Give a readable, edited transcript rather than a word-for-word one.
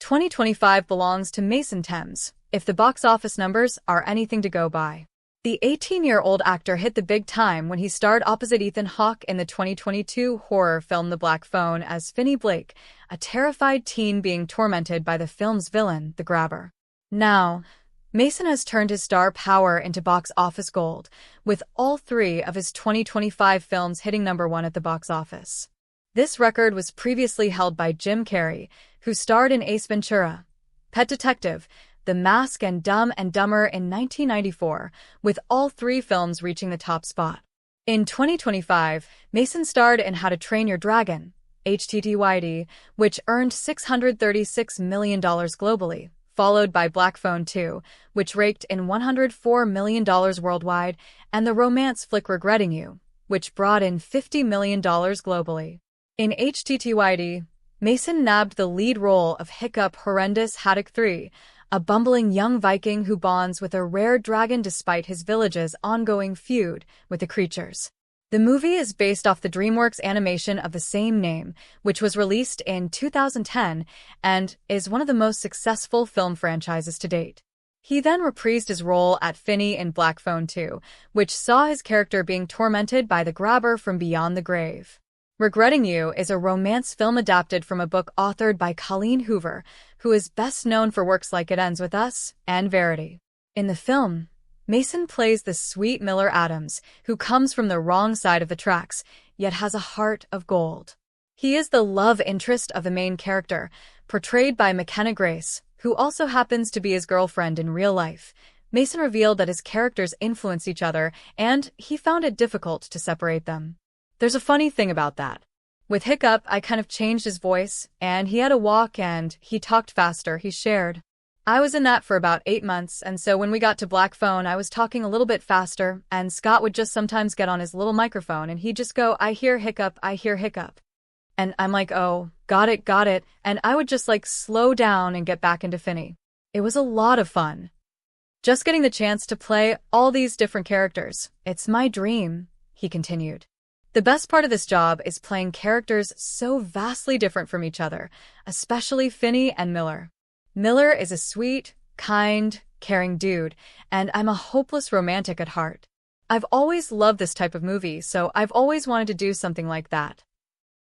2025 belongs to Mason Thames, if the box office numbers are anything to go by. The 18-year-old actor hit the big time when he starred opposite Ethan Hawke in the 2022 horror film The Black Phone as Finney Blake, a terrified teen being tormented by the film's villain, the Grabber. Now, Mason has turned his star power into box office gold, with all three of his 2025 films hitting #1 at the box office. This record was previously held by Jim Carrey, who starred in Ace Ventura, Pet Detective, The Mask, and Dumb and Dumber in 1994, with all three films reaching the top spot. In 2025, Mason starred in How to Train Your Dragon, HTTYD, which earned $636 million globally, followed by Black Phone 2, which raked in $104 million worldwide, and the romance flick Regretting You, which brought in $50 million globally. In HTTYD, Mason nabbed the lead role of Hiccup Horrendous Haddock 3, a bumbling young Viking who bonds with a rare dragon despite his village's ongoing feud with the creatures. The movie is based off the DreamWorks animation of the same name, which was released in 2010 and is one of the most successful film franchises to date. He then reprised his role at Finney in Black Phone 2, which saw his character being tormented by the Grabber from beyond the grave. Regretting You is a romance film adapted from a book authored by Colleen Hoover, who is best known for works like It Ends With Us and Verity. In the film, Mason plays the sweet Miller Adams, who comes from the wrong side of the tracks, yet has a heart of gold. He is the love interest of the main character, portrayed by McKenna Grace, who also happens to be his girlfriend in real life. Mason revealed that his characters influence each other, and he found it difficult to separate them. There's a funny thing about that. With Hiccup, I kind of changed his voice, and he had a walk and he talked faster, he shared. I was in that for about 8 months, and so when we got to Black Phone, I was talking a little bit faster, and Scott would just sometimes get on his little microphone and he'd just go, "I hear Hiccup, I hear Hiccup." And I'm like, "Oh, got it," and I would just slow down and get back into Finney. It was a lot of fun. Just getting the chance to play all these different characters. It's my dream, he continued. The best part of this job is playing characters so vastly different from each other, especially Finney and Miller. Miller is a sweet, kind, caring dude, and I'm a hopeless romantic at heart. I've always loved this type of movie, so I've always wanted to do something like that.